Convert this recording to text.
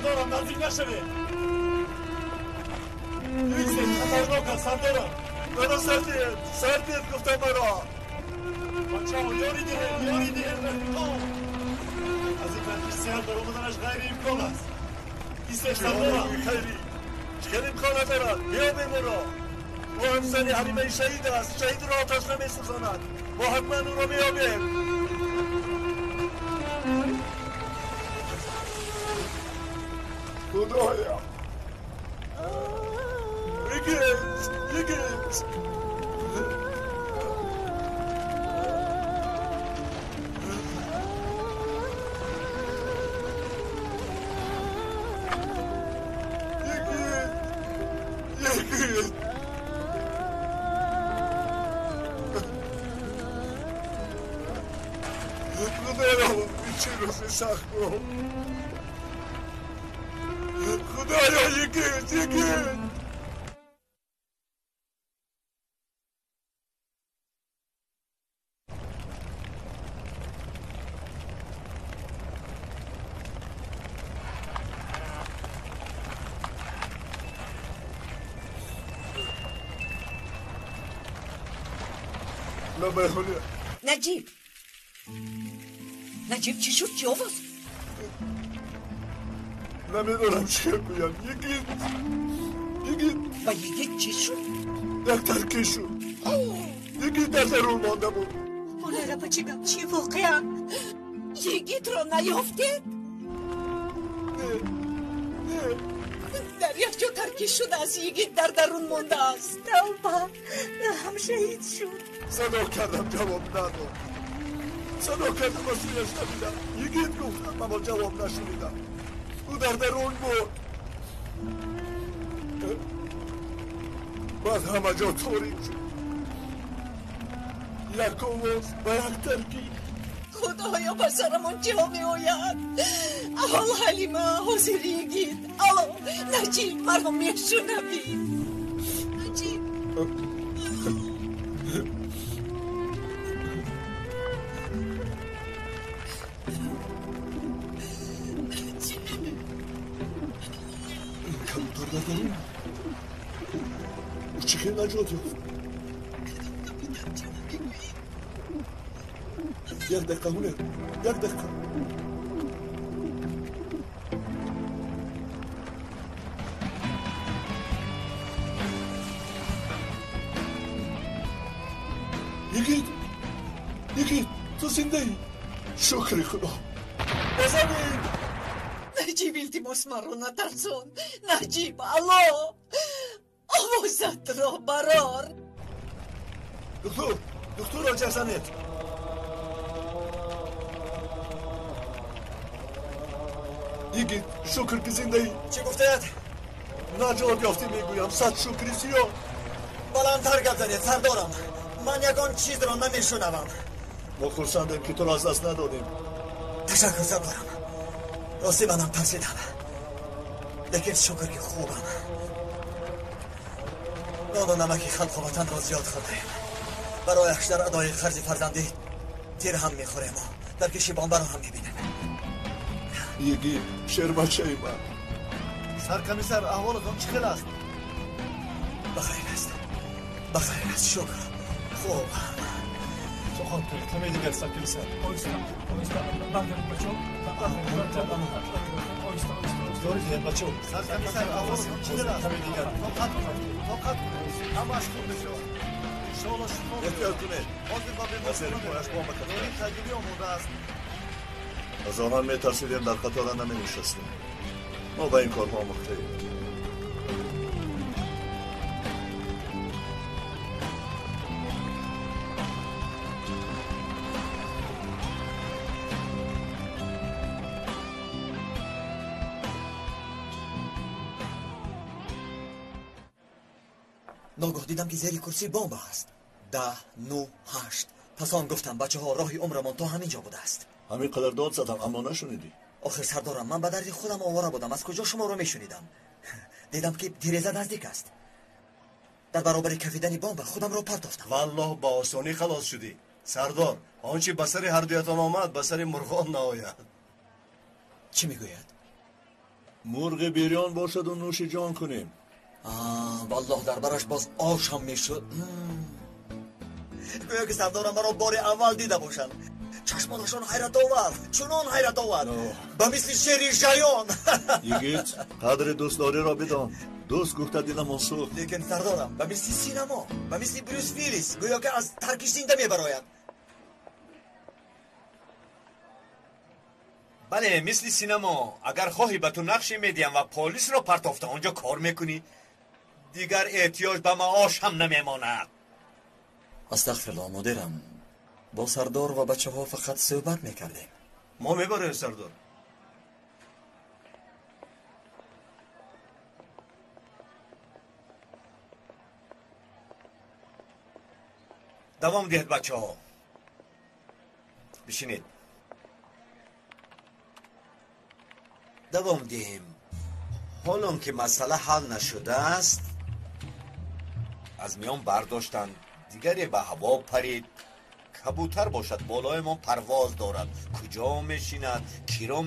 سردارم نزدیک نشوی. یکسید خطرناک است سردارم. برو سردید گفتم برو. بچه ها یاری دیگه رفیقان. از این بندیش سیار در اومدنش غیر امکان است. ایستش سردارم. خیلی چکر امکان ندارد. بیا بمرو. او همزنی حریمه شهید است. شهید را آتش نمیسوزاند. ما حتما او را بیابیم. خدایا یکیت خدایا این چه روز سخت بود. خدایا یکیت نجیب چی شد؟ چی آواز؟ نمیدونم چیه بگویم. یگید و یگید چی شد؟ دکتر کی شد؟ یگید در درون مانده بود. مولانا بچگم چی واقعا؟ یگید را نیافتید؟ نه در یک جا ترکی شده از یگید در درون مانده است. توبه هم شهید شد. صدا کردم جواب نداد. صدا کردم مسئولیش نمیدم. یگید گفتم اما جواب نشنیدم. او در درون بود. بعد همه جا تاریک شد. یک آواز و یک ترکی. خدایا بسرمان جا می آید. اول حلیمه حاضر یگید. الو نجیب مردم میشنوید. نجیب نداریم. او چه نجات یافت؟ یک دقیقه هونه. یک دقیقه. یگید تو زنده ای. شکر خدا. بزنید. نجیب التماس من رو نترسون. نجیب الله آوازت را برار. دکتر را جزنید. یگید شکر که زنده ای. چی گفتید؟ نجات یافتی میگویم. صد شکری سیا. بلندتر گپ زنید سردارم. من یگان چیز را نمیشنوم. ما خرسندیم که تو را از دست ندادیم. تشکر سردارم. راستی منم ترسیدم. لیکن شکر که خوبم. نان و نمکی خلق و وطن را زیاد خوردیم. برایش در ادای خرج فرزندی تیر هم میخوریم و در کشی بامبر هم میبینیم. یگی شرمچه ای من. سرکمیسر احوالتان چه خیل است؟ بخیر است شکر. خوب سخن کنید همه دیگر سرکمیسر. آیستا بردارید بچه دارید بچه سرکمیسر احوالتان چه خیل است؟ همه دیگر طاقت کنید همه اش خوب بشود. انشاءالله شفا احتیاط کنید. حاضر با وزیر پایش با مکتب. داری تجربی آموده است. از آنان میترسیدیم در قطار نمی نشستیم. ما با این کار ما مختلیم. ناگاه دیدم که زیر کرسی بمب است. 10 9 8. پس آن گفتم بچه ها راهی عمرمان تا همینجا بوده است. همین قدر داد زدم اما نشنیدی. آخر سردارم من به درد خودم آواره بودم. از کجا شما رو میشنیدم؟ دیدم که تیرزه نزدیک است. در برابر کفیدن بمب خودم رو پرتافتم. والله با آسانی خلاص شدی سردار. آنچه بسر هر دویتان آمد بسر مرغان نآید. چی میگوید؟ مرغ بیریان باشد و نوش جان کنیم. والله در برش باز آشم میشد. گویا که سردارم مرا بار اول دیده باشند. چشمانشان حیرت آور، چنان حیرت آور به مثل شیری شایان. یگیت قدر دوستداری را بدان. دوست گفته دیدم منسوخ. لیکن سردارم به مثل سینما، به مثل بروس ویلیس گویا که از ترکش زنده میبراید. بله مثل سینما. اگر خواهی به تو نقشی میدیم و پلیس را پرتافته آنجا کار میکنی دیگر احتیاج به معاش هم نمیماند. استغفرالله مدیرم، با سردار و بچه ها فقط صحبت میکردیم. ما میبریم سردار. دوام دهید بچه ها. بشینید. دوام دهیم. حالا که مسئله حل نشده است از میان برداشتن دیگری به هوا پرید. کبوتر باشد بالای ما پرواز دارد. کجا میشیند کی را